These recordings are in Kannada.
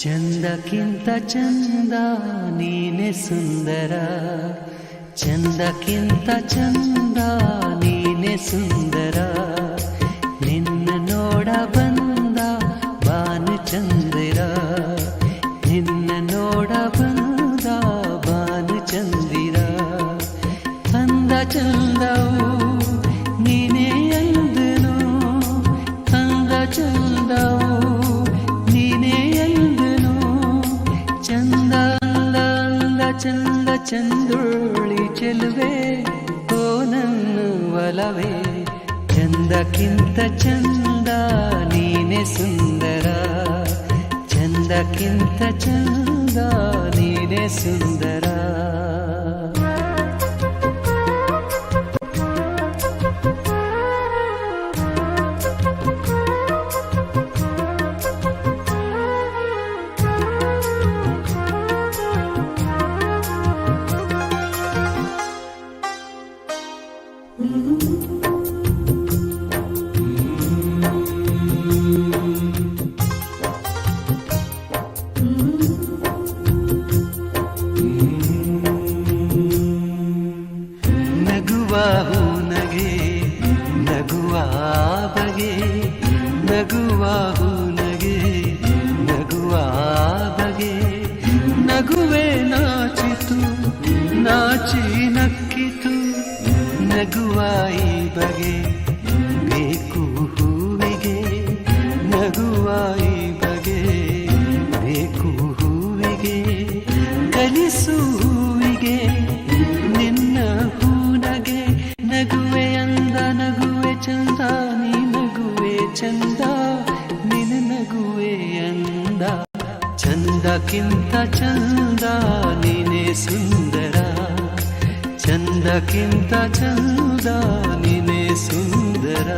ಚಂದಕ್ಕಿಂತ ಚಂದ ನೀನೆ ಸುಂದರ, ಚಂದಕ್ಕಿಂತ ಚಂದ ನೀನೆ ಸುಂದರ. ನಿನ್ನ ನೋಡ ಬಂದ ಬಾನು ಚಂದಿರ, ನಿನ್ನ ನೋಡ ಬಂದ ಬಾನು ಚಂದಿರ. ಅಂದ ಚಂದವು ನೀನೇ ಅಂದನು, ಅಂದ ಚಂದವು ನೀನೇ ಅಂದನು. ಚಂದ ಅಂದ ಅಂದ ಚಂದ ಚಂದುಳ್ಳಿ ಚೆಲುವೆ ಓ ನನ್ನ ಒಲವೇ. ಚಂದಕ್ಕಿಂತ ಚಂದ ನೀನೆ ಸುಂದರ, ಚಂದಕ್ಕಿಂತ ಚಂದ ನೀನೆ ಸುಂದರ. ನಗುವ ಹೂನಗೆ ನಗುವ ಬಗೆ, ನಗುವ ಹೂನಗೆ ನಗುವ ಬಗೆ. ನಗುವೆ ನಾಚಿತು ನಾಚಿ ನಕ್ಕಿತು, ನಗುವ ಈ ಬಗೆ ಬೇಕು ಹೂವಿಗೆ, ನಗುವ ಈ ಬಗೆ ಬೇಕು ಹೂವಿಗೆ. ಕಲಿಸು ಹೂವಿಗೆ ನಿನ್ನ ಹೂನಗೆ, ನಗುವೆ ಅಂದ ನಗುವೆ ಚಂದ, ನೀ ನಗುವೆ ಚಂದ, ನಿನ್ನ ನಗುವೆ ಅಂದ. ಚಂದಕ್ಕಿಂತ ಚಂದ ನೀನೆ ಸುಂದರ, ಚಂದಕ್ಕಿಂತ ಚಂದ ನೀನೆ ಸುಂದರ.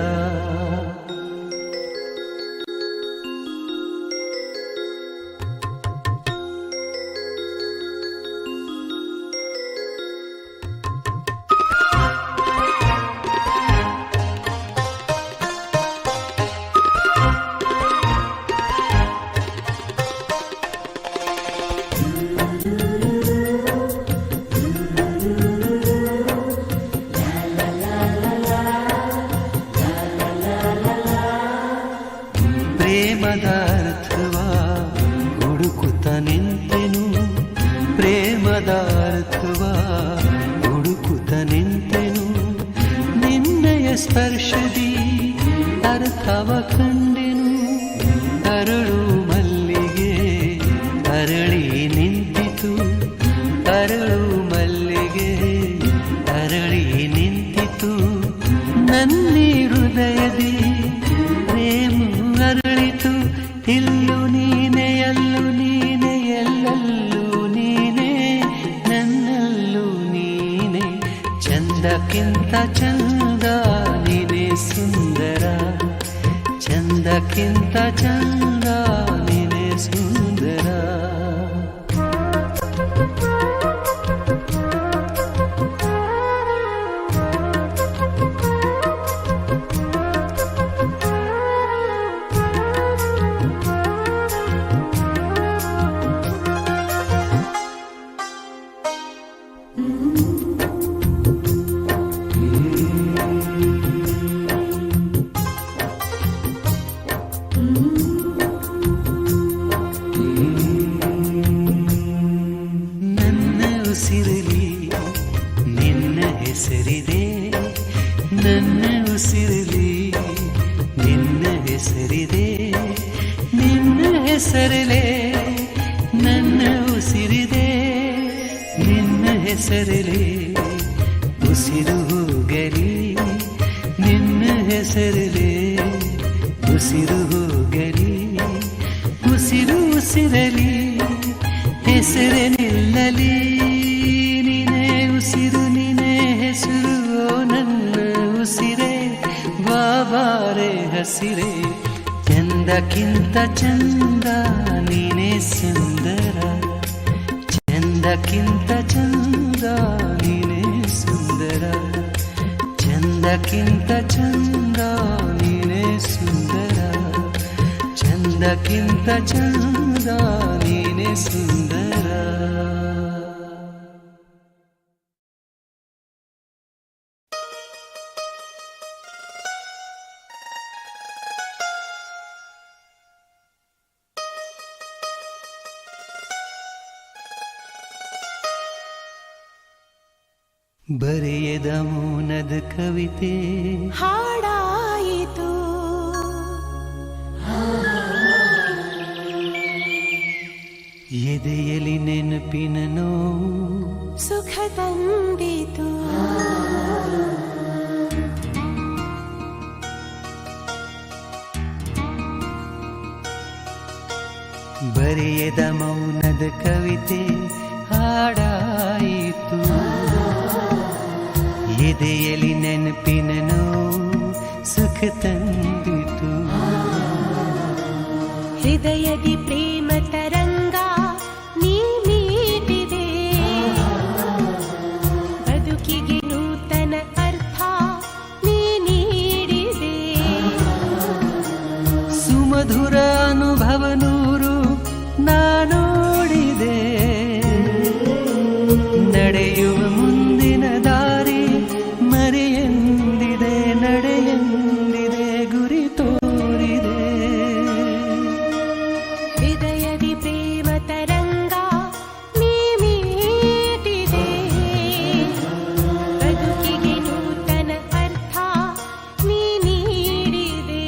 ಪ್ರೇಮದ ಅರ್ಥವ ಹುಡುಕುತ್ತ ನಿಂತೆನು, ಪ್ರೇಮದ ಅರ್ಥವ ಹುಡುಕುತ್ತ ನಿಂತೆನು. ನಿನ್ನಯ ಸ್ಪರ್ಶದಿ ಅರ್ಥವ ಕಂಡೆನು, ಅರಳು ಮಲ್ಲಿಗೆ ಅರಳಿ ನಿಂತಿತು, ಅರಳು ಮಲ್ಲಿಗೆ ಅರಳಿ ನಿಂತಿತು. ನನ್ನಿ ಹೃದಯದಿ ಪ್ರೇಮ ಅರಳಿತು, ಇಲ್ಲು ನೀನೆ ಎಲ್ಲು ನೀನೆ ಎಲ್ಲಲ್ಲೂ ನೀನೆ ನನ್ನಲ್ಲೂ ನೀನೆ. ಚಂದಕ್ಕಿಂತ ಚಂದ ನೀನೆ ಸುಂದರ, ಚಂದಕ್ಕಿಂತ ಚಂದ ನೀನೆ ಸುಂದರ. ಹೆಸರಿದೆ, ನನ್ನ ಉಸಿರಲಿ ನಿನ್ನ ಹೆಸರಿದೆ, ನಿನ್ನ ಹೆಸರಲೇ ನನ್ನ ಉಸಿರಿದೆ ನಿನ್ನ ಹೆಸರಲಿ, ಉಸಿರು ಹೋಗಲಿ ನಿನ್ನ ಹೆಸರಲಿ, ಉಸಿರು ಹೋಗಲಿ, ಉಸಿರು ಉಸಿರಲಿ ಹೆಸರೇ ನಿಲ್ಲಲಿ, ನೀನೇ ಉಸಿರು ನೀನೇ ಹೆಸರು ನನ್ನ ಉಸಿರೇ, ಬಾಬಾರೆ ಹಸಿರೇ, ಚಂದಕ್ಕಿಂತ ಚಂದ ನೀನೇ ಸುಂದರ, ಚಂದಕ್ಕಿಂತ ಚಂದ ನೀನೇ ಸುಂದರ, ಚಂದಕ್ಕಿಂತ ಚಂದ ನೀನೇ ಸುಂದರ, ಚಂದಕ್ಕಿಂತ ಚಂದ ನೀನೇ ಸುಂದರ. ಬರೆಯದ ಮೌನದ ಕವಿತೆ ಹಾಡಾಯಿತು, ಎದೆಯಲಿ ನೆನಪಿನ ನೋವು ಸುಖ ತಂದಿತು, ಬರೆಯದ ಮೌನದ ಕವಿತೆ ಹಾಡಾಯಿತು, ಎದೆಯಲಿ ನೆನಪಿನ ನೋವು ಸುಖ ತಂದಿತು, ಹೃದಯದಿ ಪ್ರೇಮ ತರಂಗ ನೀ ಮೀಟಿದೆ, ಬದುಕಿಗೆ ನೂತನ ಅರ್ಥ ನೀ ನೀಡಿದೆ, ಸುಮಧುರ ಅನುಭವ ನೂರು ನಾನೋಡಿದೆ, ನಡೆಯುವ ಮುಂದಿನ ದಾರಿ ಮರೆಯೆಂದಿದೆ, ನಡೆಯೆಂದಿದೆ ಗುರಿ ತೋರಿದೆ, ಹೃದಯದಿ ಪ್ರೇಮ ತರಂಗ ನೀ ಮೀಟಿದೆ, ಬದುಕಿಗೆ ನೂತನ ಅರ್ಥ ನೀ ನೀಡಿದೆ.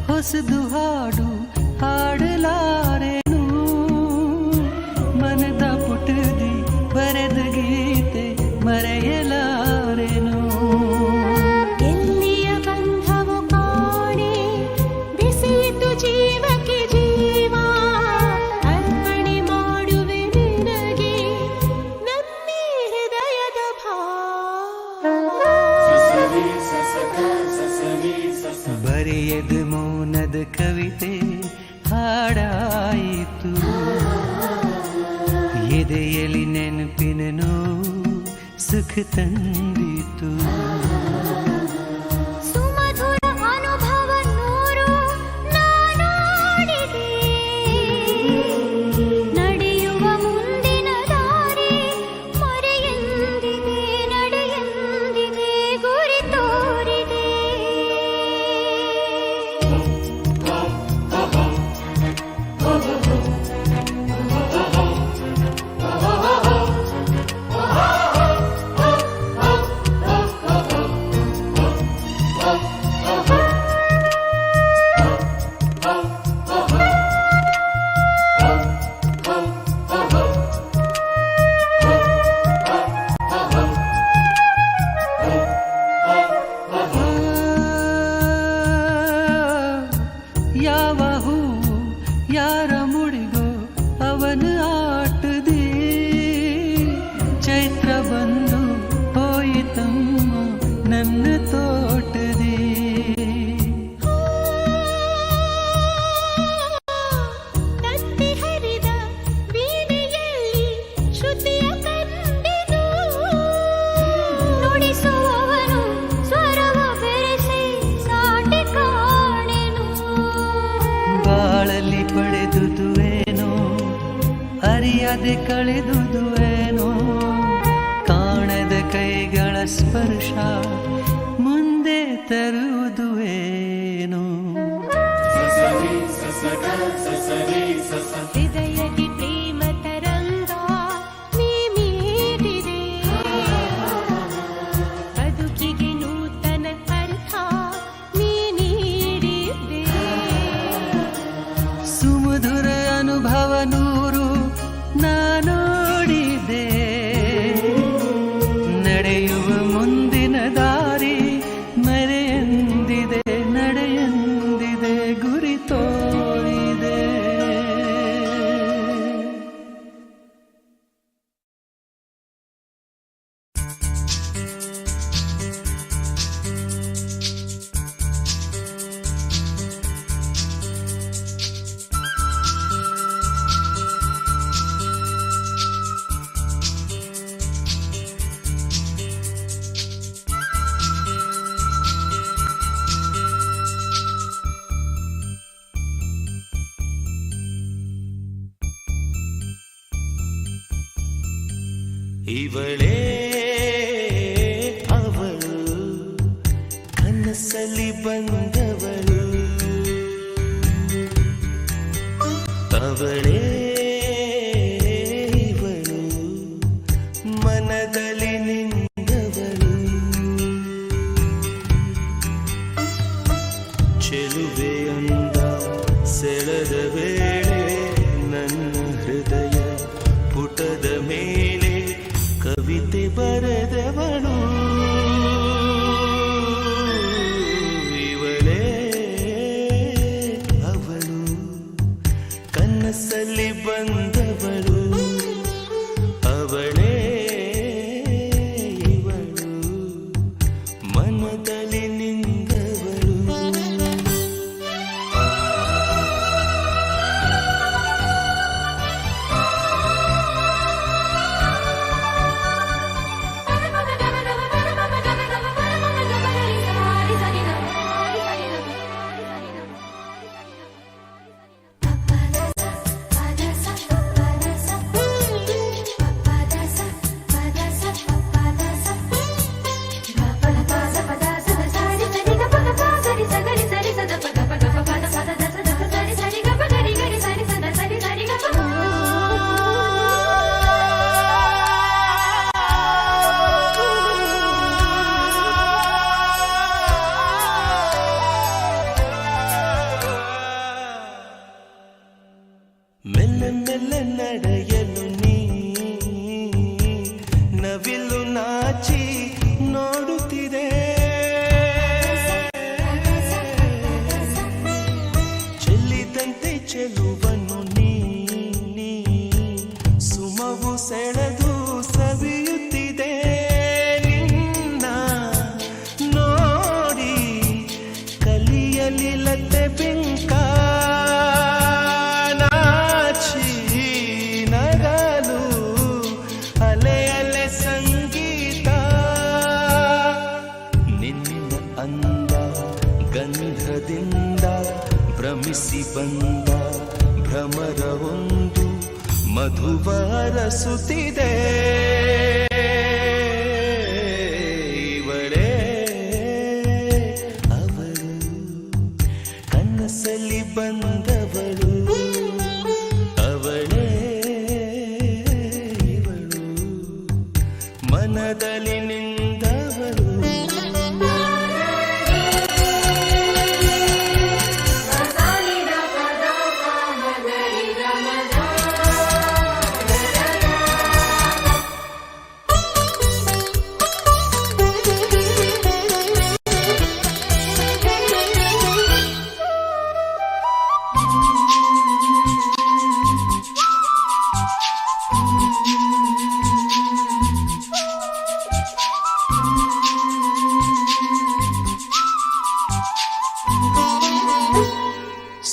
ಹೊಸದು ಹಾಡು ಹಾಡಲಾರೆನು, ಮನದ ಪುಟದಿ ಬರೆದ ಗೀತೆ ಮರೆಯಲಾರೆನು, ಎಲ್ಲಿಯ ಬಂಧವು ಕಾಣೆ ಬಿಸಿತು ಜೀವಕ್ಕೆ ಜೀವ, ಅರ್ಪಣೆ ಮಾಡುವೆ ನಿನಗೆ ನನ್ನಿ ಹೃದಯದ ಭಾವ, ಬರೆಯದ ಮೌನದ ಕವಿತೆ ಹಾಡಾಯಿತು, ಎದೆಯಲಿ ನೆನಪಿನ ನೋವು ಸುಖ ತಂದಿತು, ಸುಮಧುರ ಅನುಭವ ನೂರು ನಾನೋಡಿದೆ, ನಡೆಯುವ ಮುಂದಿನ ದಾರಿ ಮರೆಯೆಂದಿದೆ, ನಡೆಯೆಂದಿದೆ ಗುರಿ ತೋರಿದೆ. ಯಾವ ಹೂವು ಯಾರ ಮುಡಿ ನನ್ನ ತೋಟದಿ. ತಂತಿ ಹರಿದ ವೀಣೆಯಲ್ಲಿ ಶ್ರುತಿಯ ಕಂಡೆನು. ನುಡಿಸುವವನು ಸ್ವರವ ಬೆರೆಸಿ ಸಾಟಿ ಕಾಣೆನು. ಬಾಳಲ್ಲಿ ಪಡೆದುದುವೇನೋ ಅರಿಯದೆ ಕಳೆದುದುವೇನೋ, ಕಾಣದ ಕೈಗಳ ಸ್ಪರ್ಶ ಮುಂದೆ ತರುವುದುವೇನೋ. ಹೃದಯದಿ ಪ್ರೇಮ ತರಂಗ ನೀ ಮೀಟಿದೆ. ಬದುಕಿಗೆ ನೂತನ ಅರ್ಥ ನೀ ನೀಡಿದೆ. ಸುಮಧುರ ಅನುಭವ ನೂರು ನಾನೋಡಿದೆ. ನಡೆಯುವ ಮುಂದಿನ ದಾರಿ ಮರೆಯಂದಿದೆ, ನಡೆಯಂದಿದೆ, ಗುರಿ ತೋರಿದೆ. ಇವಳೇ ಅವಳು, ಕನಸಲ್ಲಿ ಬಂದವಳು. ಅವಳೇ ಇವಳು, ಮನದಲ್ಲಿ ನಿಂದವಳು. ಚೆಲುವೆ ಅಂದ ಸೆಳೆದ ವೇಳೆ ನನ್ನ ಹೃದಯ ಪುಟದ ಮೇಲೆ ಕವಿತೆ ಬರೆದವಳು. ಇವಳೇ ಅವಳು, ಕನಸಲ್ಲಿ ಬಂದವಳು. ಅವಳೇ ಇವಳು, ಮನದಲ್ಲಿ ನಿಂದವಳು. ಮೆಲ್ಲ ಮೆಲ್ಲ ನಡೆಯಲು ನೀ ನವಿಲು ನಾಚಿ ನೋಡುತ್ತಿದೆ. ಚೆಲ್ಲಿದಂತೆ ಚೆಲುವನ್ನು ನೀ ಸುಮವು ಸೆಳೆದು ಸವಿಯುತ್ತಿದೆ. ನಿನ್ನ ನೋಡಿ ಕಲಿಯಲಿಲ್ಲದೆ ಬಿಂಕ ನಗಲು ಅಲೆ ಅಲೆ ಸಂಗೀತ. ನಿನ್ನ ಅಂದ ಗಂಧದಿಂದ ಭ್ರಮಿಸಿ ಬಂದ ಭ್ರಮರವೊಂದು ಮಧುವರಸುತ್ತಿದೆ. ಇವಳೇ ಅವಳು, ಕನಸಲ್ಲಿ ಬಂದವಳು. ಅವಳೇ ಇವಳು, ಮನದಲ್ಲಿ ನಿಂದವಳು.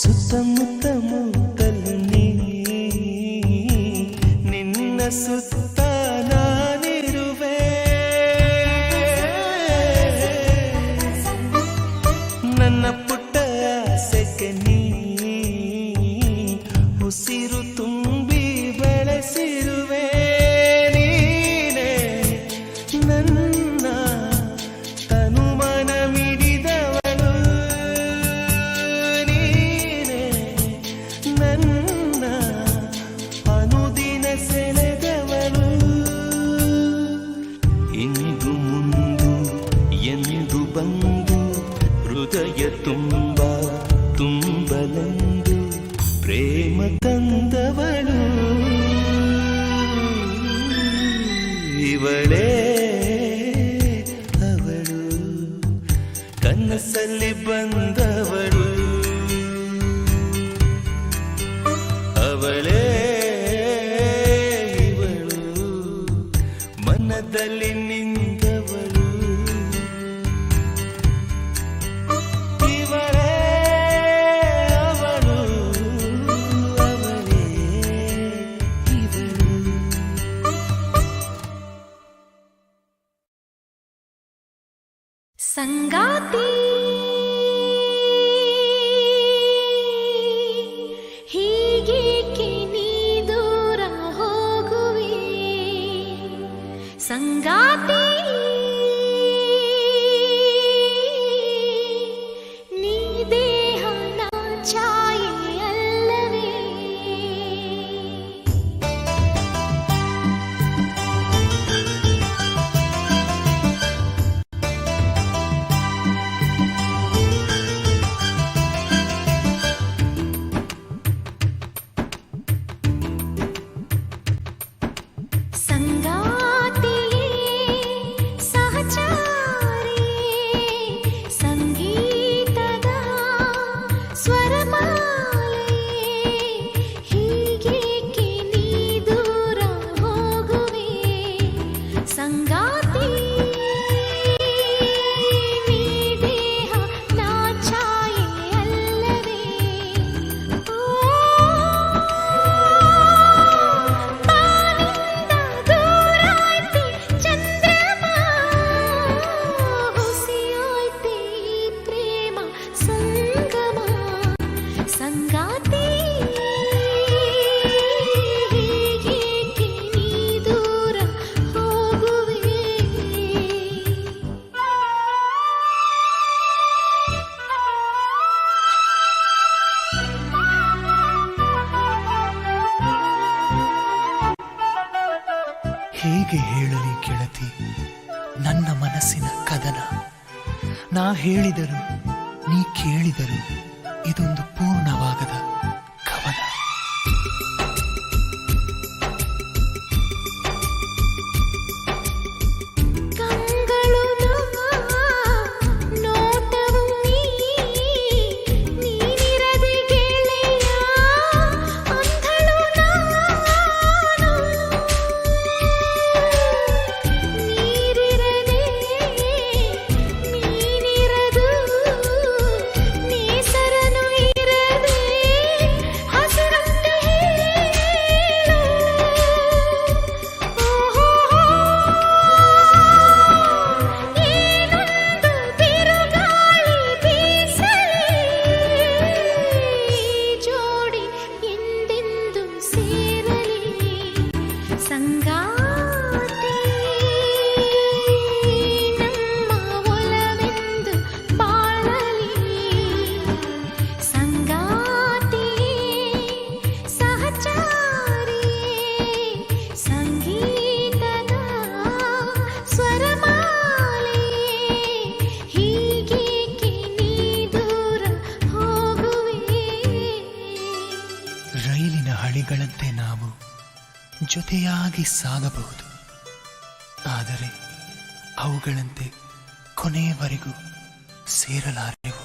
ಸುತ್ತಮುತ್ತ ಮುತ್ತಲು ನಿನ್ನ ಸುತ್ತ ನಾನಿರುವೆ. ನನ್ನ ಪುಟ್ಟ ಆಸೆಗೆ ನೀ ಉಸಿರು ತುಂಬಿ ಬೆಳೆಸಿರುವೆ. ನೀನೇ ನನ್ನ ತನುಮನ ಮಿಡಿದವಳು, ನೀನೇ ನನ್ನ ಅನುದಿನ ಸೆಳೆದವಳು. ಇಂದು ಮುಂದು ಎಂದು ಬಂದು ಹೃದಯ ತುಂಬ ತುಂಬಲೆಂದು ಪ್ರೇಮ ತಂದವಳು ಇವಳೇ ಅವಳು, ಕನಸಲ್ಲಿ ಬಂದವಳು ಅವಳೇ ಇವಳು, ಮನದಲ್ಲಿ ನಿಂದವಳು ಇವಳೇ ಅವಳು, ಅವಳೇ ಇವಳು. ಸಂಗಾತಿ ಹೀಗೇಕೆ ನೀ ದೂರ ಹೋಗುವೆ, ಸಂಗಾತಿ ನೀ ದೇಹ ನಾ ಛಾಯೆ ಅಲ್ಲವೇ. ಹೇಗೆ ಹೇಳಲಿ ಗೆಳತಿ ನನ್ನ ಮನಸ್ಸಿನ ಕದನ. ನಾ ಹೇಳಿದರು ನೀ ಕೇಳಿದರು ಇದೊಂದು ಪೂರ್ಣವಾಗದ ಕವನ. ಹಳಿಗಳಂತೆ ನಾವು ಜೊತೆಯಾಗಿ ಸಾಗಬಹುದು, ಆದರೆ ಅವುಗಳಂತೆ ಕೊನೆಯವರೆಗೂ ಸೇರಲಾರೆವು.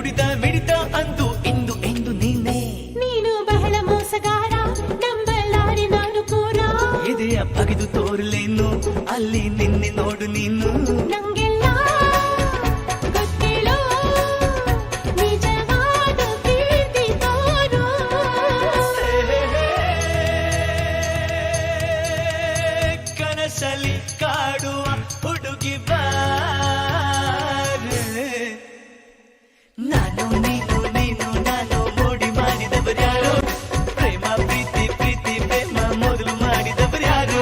ನುಡಿದ ಮಿಡಿತ ಅಂದು ಇಂದು ಎಂದು ನೀನೆ ನೀನು ಬಹಳ ಮೋಸಗಾರ ನಂಬಲಾರೆ ನಾನು ಪೂರ ಇದೆಯ ಬಗೆದು ತೋರಲೇನು ಅಲ್ಲಿ ನಿನ್ನೆ ನೋಡು ನೀನು ನಂಗೆಲ್ಲ ಗೊತ್ತೇಳೋ ನಿಜವಾದ ಪ್ರೀತಿ ತೋರು ಕನಸಲಿ ಕಾಡುವ ಹುಡುಗಿ ಬಾರೆ ನಾನು ನೀನು ನೀನು ನಾನು ಮೋಡಿ ಮಾಡಿದವರ್ಯಾರು ಪ್ರೇಮ ಪ್ರೀತಿ ಪ್ರೀತಿ ಪ್ರೇಮ ಮೊದಲು ಮಾಡಿದವರ್ಯಾರು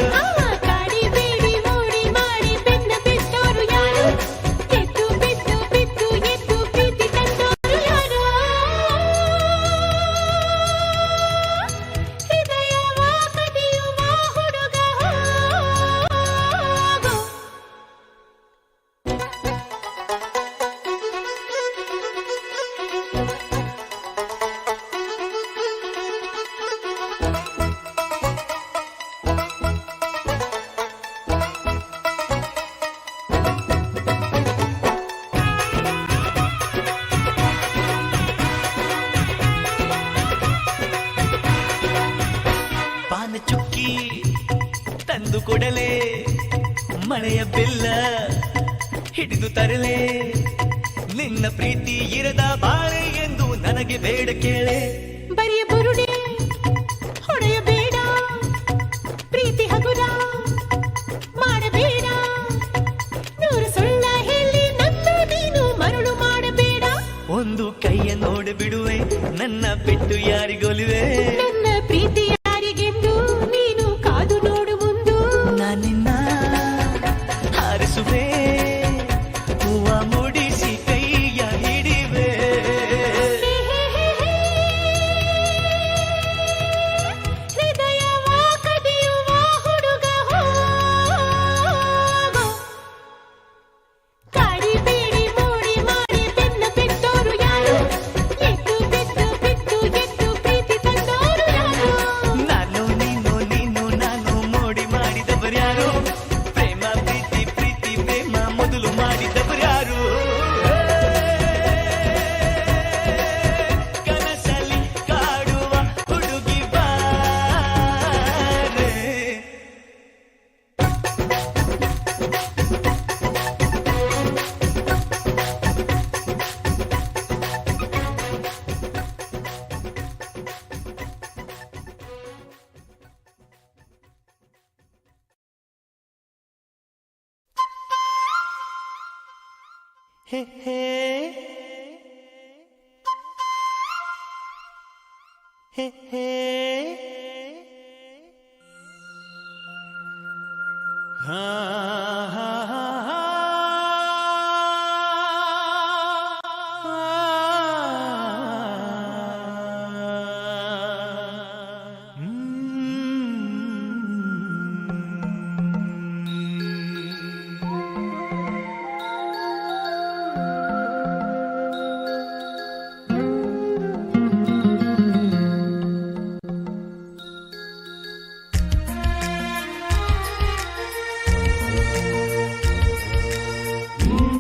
ಕಾಡಿ ಬೇಡಿ ಮೋಡಿ ಮಾಡಿ ಬೆನ್ನ ಬಿಟ್ಟೋರು ಯಾರು ಎದ್ದು ಬಿದ್ದು ಬಿದ್ದು ಎದ್ದು ಪ್ರೀತಿ ತಂದೋರು ಯಾರು ಹೃದಯವ ಕದಿಯುವ ಹುಡುಗ ಹೋಗು. ಪಾನ ಚುಕ್ಕಿ ತಂದು ಕೊಡಲೆ ಮಳೆಯ ಬೆಲ್ಲ ಹಿಡಿದು ತರಲೆ ನಿನ್ನ ಪ್ರೀತಿ ಇರದ ಬಾಳೆ ಎಂದು ನನಗೆ ಬೇಡ ಕೇಳೆ ಬರಿಯ ಬುರುಡೆ ಹೊಡೆಯಬೇಡ ಪ್ರೀತಿ ಹಗುರ ಮಾಡಬೇಡ ನೂರು ಸುಳ್ಳ ಹೇಳಿ ನನ್ನ ನೀನು ಮರಳು ಮಾಡಬೇಡ ಒಂದು ಕೈಯ ನೋಡಿಬಿಡುವೆ ನನ್ನ ಬಿಟ್ಟು ಯಾರಿಗೊಲಿವೆ ನನ್ನ ಪ್ರೀತಿ ಯಾರಿಗೆಂದು ನೀನು ಕಾದು ನೋಡು ಮುಂದು ನಾನಿನ್ನ ಹಾರಿಸುವೆ ಹೂವ ಮುಡಿಸಿ ಕೈಯ ಹಿಡಿವೆ ಹೃದಯವ ಕದಿಯುವ ಹುಡುಗ ಹೋಗು. ಕಾಡಿ ಬೇಡಿ ಮೋಡಿ ಮಾಡಿ ಬೆನ್ನ ಬಿಟ್ಟೋರು ಯಾರು ಎದ್ದು ಬಿದ್ದು ಬಿದ್ದು ಎದ್ದು ಪ್ರೀತಿ ತಂದೋರು ಯಾರು ನಾನು ನೀನು ನೀನು ನಾನು ಮೋಡಿ ಮಾಡಿದವರ್ಯಾರು ಪ್ರೇಮ ಪ್ರೀತಿ ಪ್ರೀತಿ ಪ್ರೇಮ ಮೊದಲು ಮಾಡಿದವರ್ಯಾರು ಕನಸಲಿ ಕಾಡುವ ಹುಡುಗಿ ಬಾರೆ ಹೇ ಹೇ ಹೇ ಹೇ ಹಾ